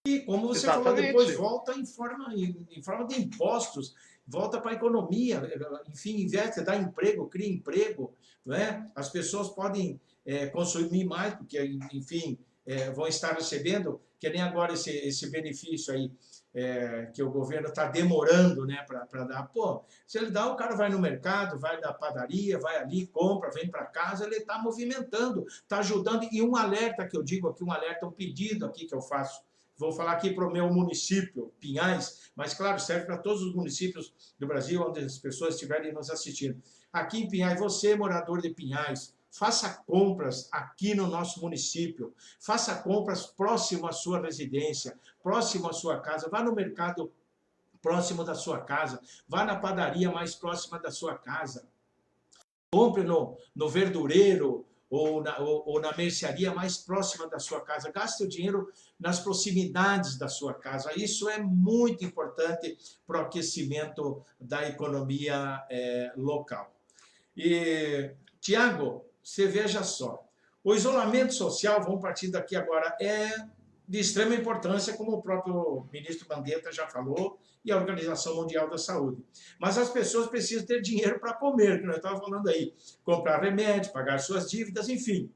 E, como você falou, depois volta em forma de impostos, volta para a economia, enfim, investe, dá emprego, cria emprego, não é? As pessoas podem consumir mais, porque, enfim, vão estar recebendo, que nem agora esse benefício aí, que o governo está demorando, né, para dar. Pô, se ele dá, o cara vai no mercado, vai na padaria, vai ali, compra, vem para casa, ele está movimentando, está ajudando. E um alerta que eu digo aqui, um pedido aqui que eu faço. Vou falar aqui para o meu município, Pinhais, mas, claro, serve para todos os municípios do Brasil onde as pessoas estiverem nos assistindo. Aqui em Pinhais, você, morador de Pinhais, faça compras aqui no nosso município, faça compras próximo à sua residência, próximo à sua casa, vá no mercado próximo da sua casa, vá na padaria mais próxima da sua casa, compre no verdureiro ou na mercearia mais próxima da sua casa, gaste o dinheiro nas proximidades da sua casa. Isso é muito importante para o aquecimento da economia local. E, Tiago, você veja só, o isolamento social, vamos partir daqui agora, é de extrema importância, como o próprio ministro Mandetta já falou, e a Organização Mundial da Saúde. Mas as pessoas precisam ter dinheiro para comer, que nós estávamos falando aí, comprar remédio, pagar suas dívidas, enfim.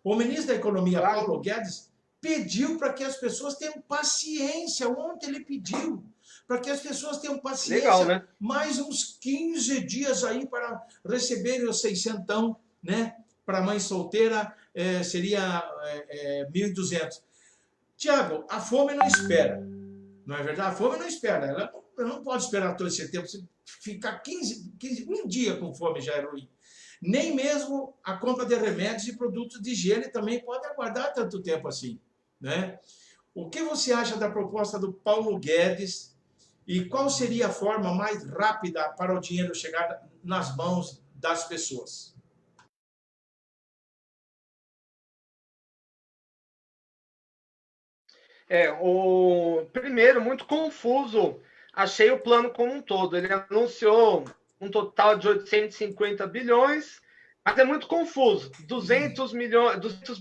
O ministro da Economia, Paulo Guedes, pediu para que as pessoas tenham paciência. Ontem ele pediu para que as pessoas tenham paciência. Legal, né? Mais uns 15 dias aí para receberem os 600, né? Para mãe solteira seria 1.200. Tiago, a fome não espera. Não é verdade? A fome não espera. Ela não pode esperar todo esse tempo. Se ficar 15, um dia com fome já é ruim. Nem mesmo a compra de remédios e produtos de higiene também pode aguardar tanto tempo assim, né? O que você acha da proposta do Paulo Guedes e qual seria a forma mais rápida para o dinheiro chegar nas mãos das pessoas? Primeiro, muito confuso, achei o plano como um todo. Ele anunciou um total de 850 bilhões, mas é muito confuso. 200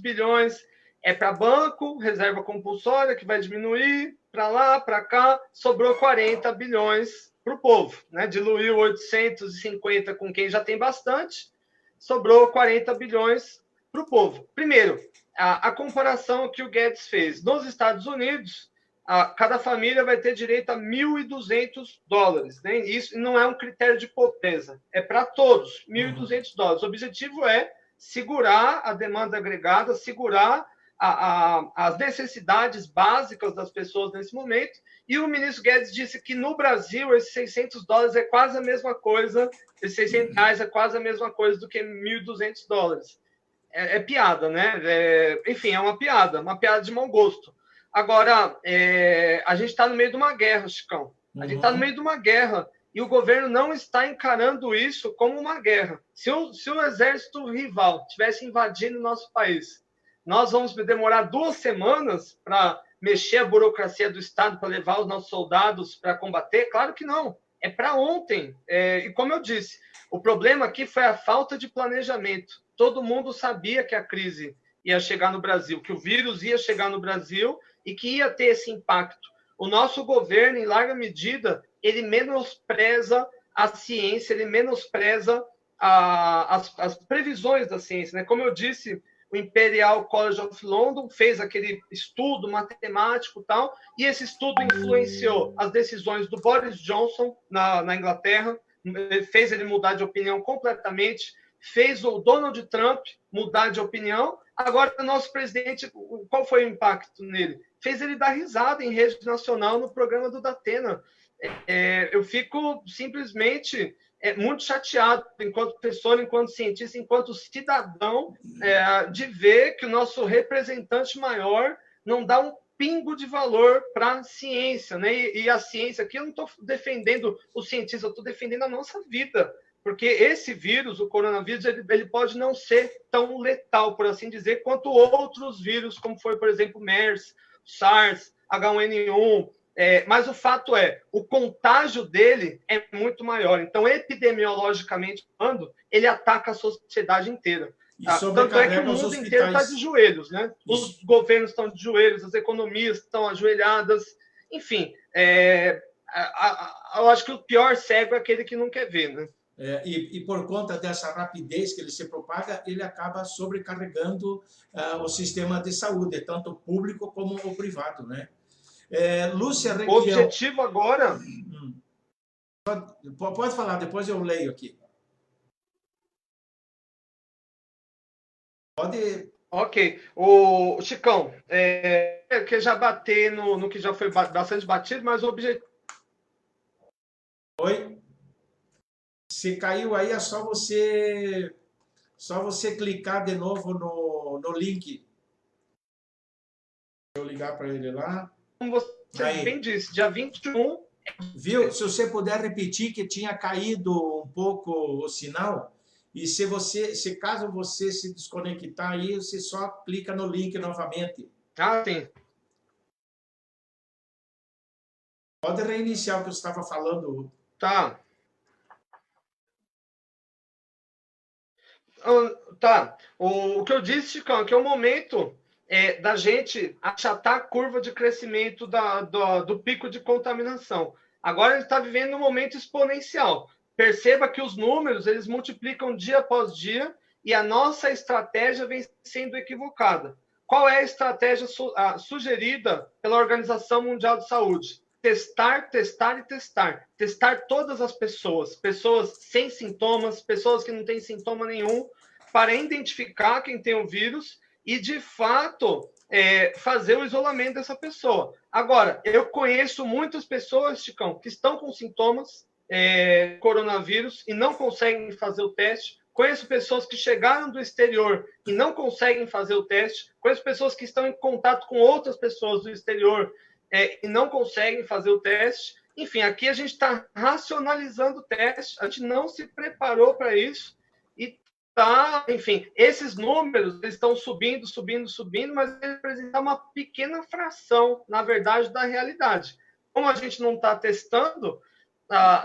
bilhões é para banco, reserva compulsória, que vai diminuir, para lá, para cá, sobrou 40 bilhões para o povo, né? Diluiu 850 com quem já tem bastante, sobrou 40 bilhões para o povo. Primeiro, a comparação que o Guedes fez. Nos Estados Unidos, cada família vai ter direito a $1.200. Né? Isso não é um critério de pobreza. É para todos, $1.200. O objetivo é segurar a demanda agregada, segurar as necessidades básicas das pessoas nesse momento. E o ministro Guedes disse que no Brasil esses $600 é quase a mesma coisa, esses R$600 é quase a mesma coisa do que $1.200. É piada, né? Enfim, é uma piada de mau gosto. Agora, a gente está no meio de uma guerra, Chicão. A gente está no meio de uma guerra e o governo não está encarando isso como uma guerra. Se o exército rival tivesse invadindo o nosso país, nós vamos demorar 2 semanas para mexer a burocracia do Estado para levar os nossos soldados para combater? Claro que não. É para ontem. E como eu disse, o problema aqui foi a falta de planejamento. Todo mundo sabia que a crise ia chegar no Brasil, que o vírus ia chegar no Brasil e que ia ter esse impacto. O nosso governo, em larga medida, ele menospreza a ciência, ele menospreza as previsões da ciência. Né? Como eu disse, o Imperial College of London fez aquele estudo matemático e tal, e esse estudo influenciou as decisões do Boris Johnson na Inglaterra, fez ele mudar de opinião completamente, fez o Donald Trump mudar de opinião. Agora, o nosso presidente, qual foi o impacto nele? Fez ele dar risada em rede nacional no programa do Datena. Eu fico simplesmente muito chateado, enquanto pessoa, enquanto cientista, enquanto cidadão, de ver que o nosso representante maior não dá um pingo de valor para a ciência, né? E a ciência aqui, eu não estou defendendo o cientista, eu estou defendendo a nossa vida. Porque esse vírus, o coronavírus, ele pode não ser tão letal, por assim dizer, quanto outros vírus, como foi, por exemplo, MERS, SARS, H1N1. Mas o fato é, o contágio dele é muito maior. Então, epidemiologicamente falando, ele ataca a sociedade inteira. Tanto é que o mundo inteiro está de joelhos, né? Os governos estão de joelhos, as economias estão ajoelhadas. Enfim, eu acho que o pior cego é aquele que não quer ver, né? E por conta dessa rapidez que ele se propaga, ele acaba sobrecarregando o sistema de saúde, tanto o público como o privado, né? Lúcia Requião... O objetivo agora... Pode falar, depois eu leio aqui. Pode... Ok. O Chicão, que já bater no que já foi bastante batido, mas o objetivo... Oi? Se caiu aí, é só você Só você clicar de novo no link. Deixa eu ligar para ele lá. Como você bem disse, dia 21. Viu? Se você puder repetir que tinha caído um pouco o sinal, e se caso você se desconectar aí, você só clica no link novamente. Ah, sim. Pode reiniciar o que eu estava falando. Tá. Tá. O que eu disse, Chicão, é que é o momento da gente achatar a curva de crescimento do pico de contaminação. Agora ele está vivendo um momento exponencial. Perceba que os números eles multiplicam dia após dia e a nossa estratégia vem sendo equivocada. Qual é a estratégia sugerida pela Organização Mundial de Saúde? Testar, testar e testar. Testar todas as pessoas. Pessoas sem sintomas, pessoas que não têm sintoma nenhum, para identificar quem tem o vírus e, de fato, fazer o isolamento dessa pessoa. Agora, eu conheço muitas pessoas, Chicão, que estão com sintomas coronavírus e não conseguem fazer o teste. Conheço pessoas que chegaram do exterior e não conseguem fazer o teste. Conheço pessoas que estão em contato com outras pessoas do exterior e não conseguem fazer o teste. Enfim, aqui a gente está racionalizando o teste, a gente não se preparou para isso e tá, enfim, esses números eles estão subindo, subindo, subindo, mas eles representam uma pequena fração, na verdade, da realidade. Como a gente não está testando,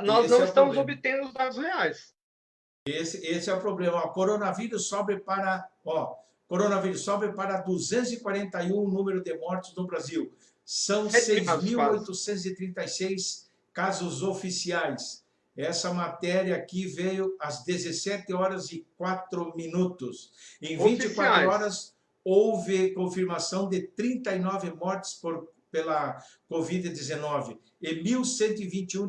nós não estamos obtendo os dados reais. Esse é o problema. O coronavírus sobe para 241 o número de mortes no Brasil. São 6.836 casos oficiais. Essa matéria aqui veio às 17 horas e 4 minutos. Em 24 horas, houve confirmação de 39 mortes pela Covid-19 e 1.121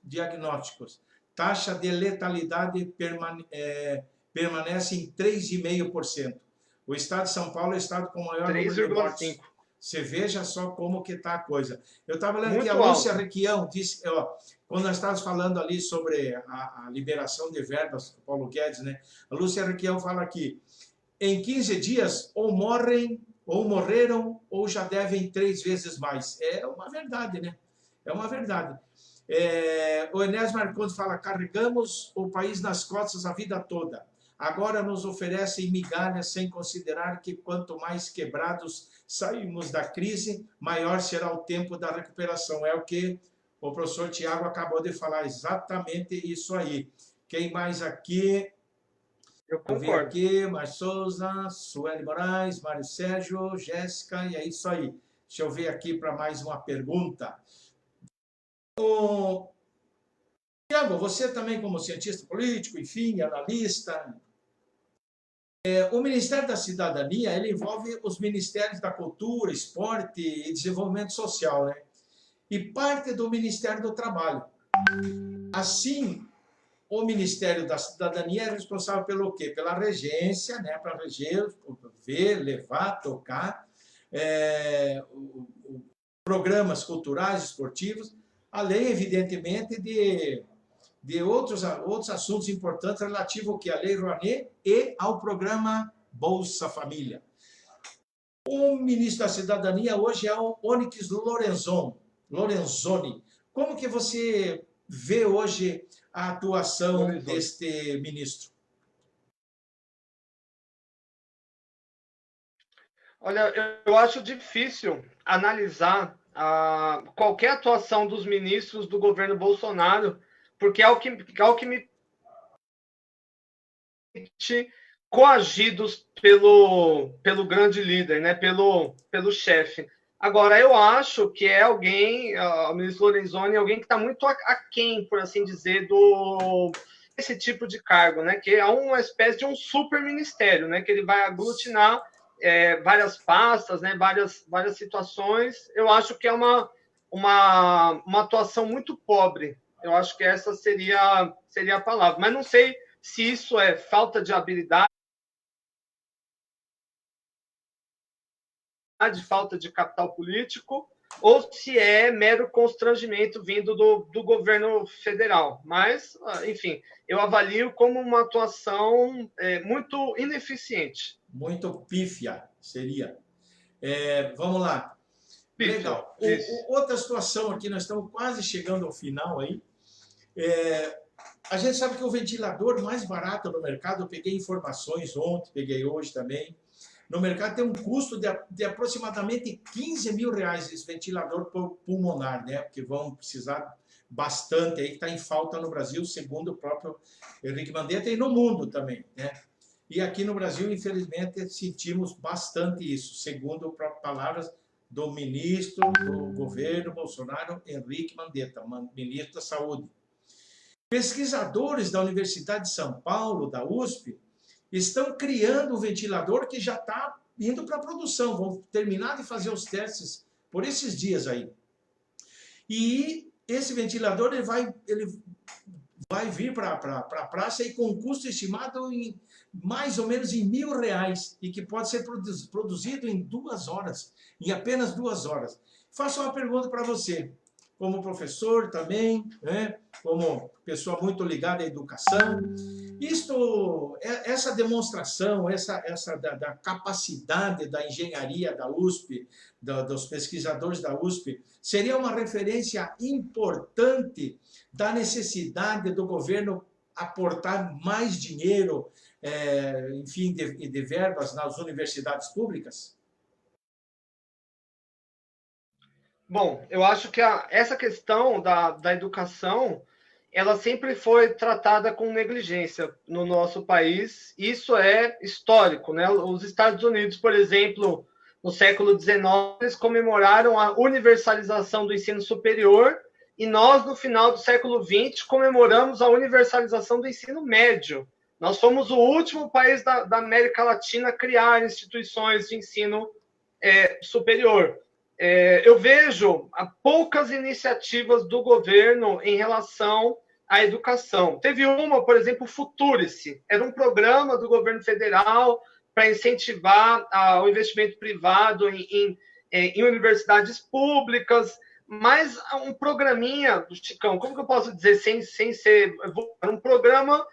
diagnósticos. Taxa de letalidade permanece em 3,5%. O estado de São Paulo é o estado com maior número de mortes. Você veja só como que está a coisa. Eu estava lendo que a Lúcia Requião disse, quando nós estávamos falando ali sobre a liberação de verbas do Paulo Guedes, né? A Lúcia Requião fala aqui, em 15 dias ou morreram ou já devem 3 vezes mais. É uma verdade, né? É uma verdade. O Enéas Marcondes fala, carregamos o país nas costas a vida toda. Agora nos oferecem migalhas sem considerar que quanto mais quebrados saímos da crise, maior será o tempo da recuperação. É o que o professor Tiago acabou de falar, exatamente isso aí. Quem mais aqui? Eu concordo. Aqui, Márcio Souza, Sueli Moraes, Mário Sérgio, Jéssica, e é isso aí. Deixa eu ver aqui para mais uma pergunta. Tiago, você também como cientista político, enfim, analista, o Ministério da Cidadania, ele envolve os Ministérios da Cultura, Esporte e Desenvolvimento Social, né? E parte do Ministério do Trabalho. Assim, o Ministério da Cidadania é responsável pelo quê? Pela regência, né? Para reger, ver, levar, tocar, programas culturais, esportivos, além, evidentemente, de outros assuntos importantes relativos à Lei Rouanet e ao programa Bolsa Família. O ministro da Cidadania hoje é o Onyx Lorenzoni. Como que você vê hoje a atuação deste ministro? Olha, eu acho difícil analisar qualquer atuação dos ministros do governo Bolsonaro, porque é o que me coagidos pelo grande líder, né? pelo chefe. Agora, eu acho que é alguém, o ministro Lorenzoni, alguém que está muito aquém, por assim dizer, esse tipo de cargo, né? Que é uma espécie de um super ministério, né? Que ele vai aglutinar várias pastas, né? várias situações. Eu acho que é uma atuação muito pobre. Eu acho que essa seria a palavra. Mas não sei se isso é falta de habilidade, falta de capital político, ou se é mero constrangimento vindo do governo federal. Mas, enfim, eu avalio como uma atuação muito ineficiente. Muito pífia, seria. Vamos lá. Pífia, Legal. isso. Outra situação aqui, nós estamos quase chegando ao final aí. A gente sabe que o ventilador mais barato no mercado, eu peguei informações ontem, peguei hoje também, no mercado tem um custo de aproximadamente 15 mil reais esse ventilador pulmonar, né? Porque vão precisar bastante aí, que está em falta no Brasil, segundo o próprio Henrique Mandetta, e no mundo também, né? E aqui no Brasil, infelizmente, sentimos bastante isso, segundo palavras do ministro do governo Bolsonaro, Henrique Mandetta, ministro da Saúde. Pesquisadores da Universidade de São Paulo, da USP, estão criando um ventilador que já está indo para a produção. Vão terminar de fazer os testes por esses dias aí. E esse ventilador ele vai vir para a praça e com um custo estimado em mais ou menos em R$ 1.000 e que pode ser produzido em 2 horas, em apenas 2 horas. Faço uma pergunta para você, como professor também, né? Como pessoa muito ligada à educação. Essa demonstração, da capacidade da engenharia da USP, dos pesquisadores da USP, seria uma referência importante da necessidade do governo aportar mais dinheiro, enfim, de verbas nas universidades públicas? Bom, eu acho que essa questão da educação, ela sempre foi tratada com negligência no nosso país. Isso é histórico, né? Os Estados Unidos, por exemplo, no século XIX, eles comemoraram a universalização do ensino superior e nós, no final do século XX, comemoramos a universalização do ensino médio. Nós fomos o último país da América Latina a criar instituições de ensino superior. Eu vejo poucas iniciativas do governo em relação à educação. Teve uma, por exemplo, Futurice, era um programa do governo federal para incentivar o investimento privado em universidades públicas, mas um programinha, Chicão, como que eu posso dizer, sem ser um programa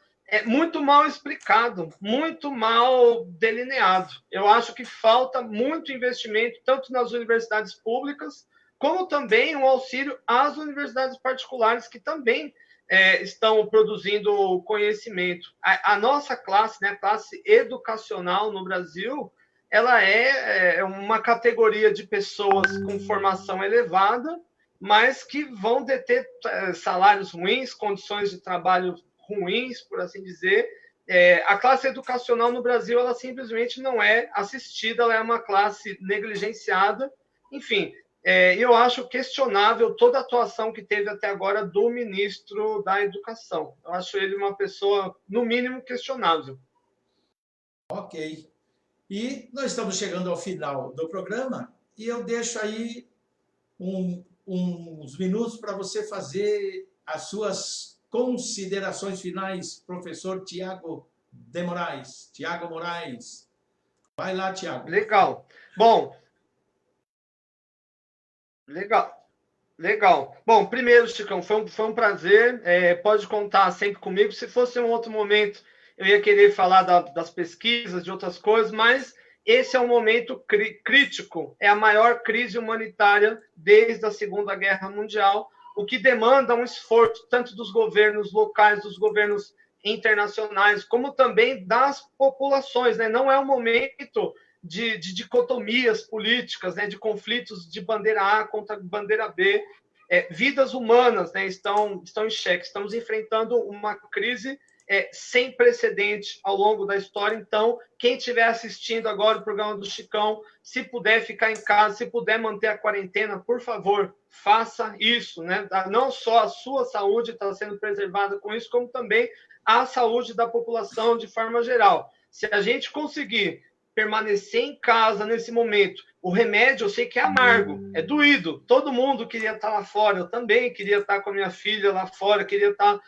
muito mal explicado, muito mal delineado. Eu acho que falta muito investimento, tanto nas universidades públicas, como também um auxílio às universidades particulares, que também estão produzindo conhecimento. A nossa classe, né, a classe educacional no Brasil, ela é uma categoria de pessoas com formação elevada, mas que vão deter salários ruins, condições de trabalho ruins, por assim dizer. A classe educacional no Brasil, ela simplesmente não é assistida, ela é uma classe negligenciada. Enfim, eu acho questionável toda a atuação que teve até agora do ministro da Educação. Eu acho ele uma pessoa, no mínimo, questionável. Ok. E nós estamos chegando ao final do programa e eu deixo aí uns minutos para você fazer as suas considerações finais, professor Tiago Moraes. Vai lá, Tiago. Legal. Bom, legal. Bom, primeiro, Chicão, foi um prazer. Pode contar sempre comigo. Se fosse um outro momento, eu ia querer falar das pesquisas, de outras coisas, mas esse é um momento crítico. É a maior crise humanitária desde a Segunda Guerra Mundial, o que demanda um esforço tanto dos governos locais, dos governos internacionais, como também das populações, né? Não é um momento de dicotomias políticas, né? De conflitos de bandeira A contra bandeira B. Vidas humanas, né? estão em xeque. Estamos enfrentando uma crise sem precedente ao longo da história. Então, quem estiver assistindo agora o programa do Chicão, se puder ficar em casa, se puder manter a quarentena, por favor, faça isso, né? Não só a sua saúde está sendo preservada com isso, como também a saúde da população de forma geral. Se a gente conseguir permanecer em casa nesse momento, o remédio eu sei que é amargo, é doído. Todo mundo queria estar lá fora, eu também queria estar com a minha filha lá fora, queria estar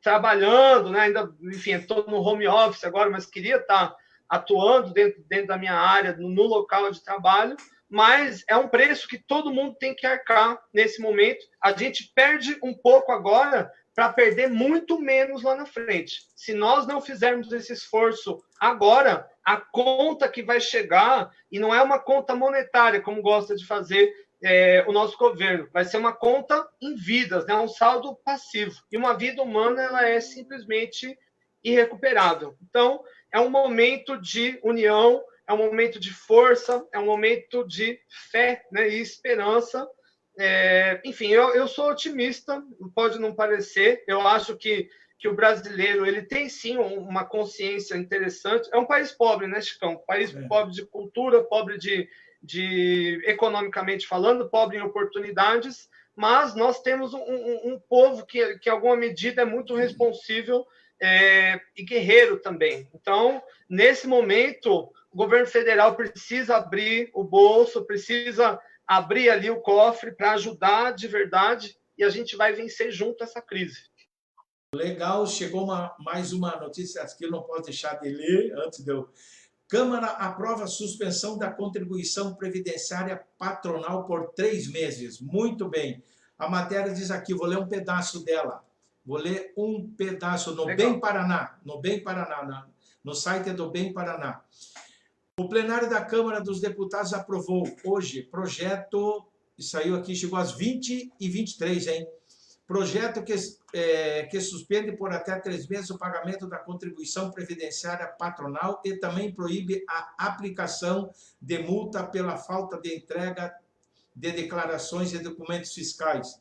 trabalhando, né? Ainda, enfim, estou no home office agora, mas queria estar atuando dentro da minha área, no local de trabalho, mas é um preço que todo mundo tem que arcar nesse momento. A gente perde um pouco agora para perder muito menos lá na frente. Se nós não fizermos esse esforço agora, a conta que vai chegar, e não é uma conta monetária, como gosta de fazer o nosso governo, vai ser uma conta em vidas, né? Um saldo passivo. E uma vida humana, ela é simplesmente irrecuperável. Então, é um momento de união, é um momento de força, é um momento de fé, né, e esperança. Enfim, eu sou otimista, pode não parecer, eu acho que o brasileiro ele tem sim uma consciência interessante. É um país pobre, né, Chicão? Um país pobre de cultura, pobre de economicamente falando, pobre em oportunidades, mas nós temos um povo que, em alguma medida, é muito responsível e guerreiro também. Então, nesse momento, o governo federal precisa abrir o bolso, precisa abrir ali o cofre para ajudar de verdade, e a gente vai vencer junto essa crise. Legal, chegou mais uma notícia que eu não posso deixar de ler antes de eu... Câmara aprova a suspensão da contribuição previdenciária patronal por 3 meses. Muito bem. A matéria diz aqui, vou ler um pedaço dela. Vou ler um pedaço no Bem Paraná, no site do Bem Paraná. O plenário da Câmara dos Deputados aprovou hoje projeto, saiu aqui, chegou às 20h23, hein? Projeto que suspende por até 3 meses o pagamento da contribuição previdenciária patronal e também proíbe a aplicação de multa pela falta de entrega de declarações e documentos fiscais.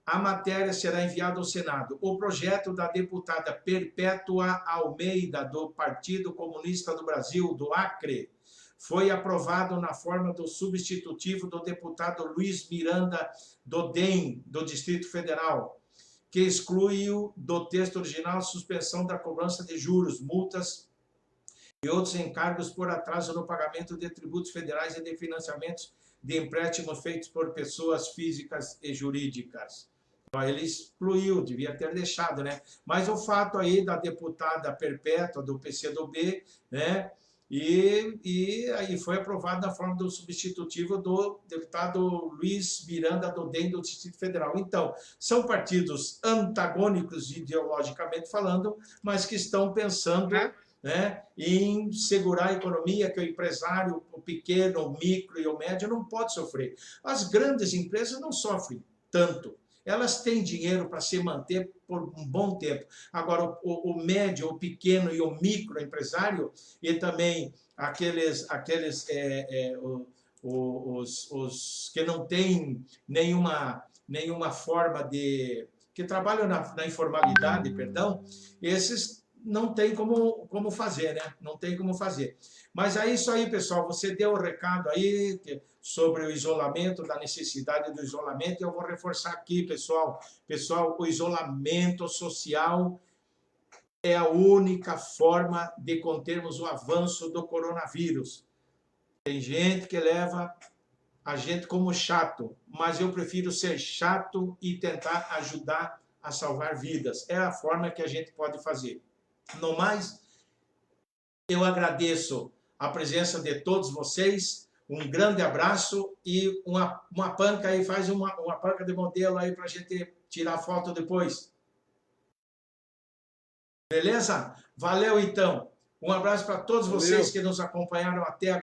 A matéria será enviada ao Senado. O projeto da deputada Perpétua Almeida, do Partido Comunista do Brasil, do Acre, foi aprovado na forma do substitutivo do deputado Luiz Miranda do DEM, do Distrito Federal, que excluiu do texto original a suspensão da cobrança de juros, multas e outros encargos por atraso no pagamento de tributos federais e de financiamentos de empréstimos feitos por pessoas físicas e jurídicas. Ele excluiu, devia ter deixado, né? Mas o fato aí da deputada Perpétua, do PCdoB, né? E aí foi aprovado na forma do substitutivo do deputado Luiz Miranda do DEM, do Distrito Federal. Então, são partidos antagônicos ideologicamente falando, mas que estão pensando né, em segurar a economia, que o empresário, o pequeno, o micro e o médio não pode sofrer. As grandes empresas não sofrem tanto. Elas têm dinheiro para se manter por um bom tempo. Agora, o médio, o pequeno e o microempresário, e também os que não têm nenhuma forma de... que trabalham na informalidade, perdão, esses não tem como fazer, né? Não tem como fazer. Mas é isso aí, pessoal. Você deu o recado aí sobre o isolamento, da necessidade do isolamento. Eu vou reforçar aqui, pessoal. Pessoal, o isolamento social é a única forma de contermos o avanço do coronavírus. Tem gente que leva a gente como chato, mas eu prefiro ser chato e tentar ajudar a salvar vidas. É a forma que a gente pode fazer. No mais, eu agradeço a presença de todos vocês, um grande abraço e uma panca aí, faz uma panca de modelo aí para a gente tirar foto depois. Beleza? Valeu então. Um abraço para todos vocês que nos acompanharam até agora.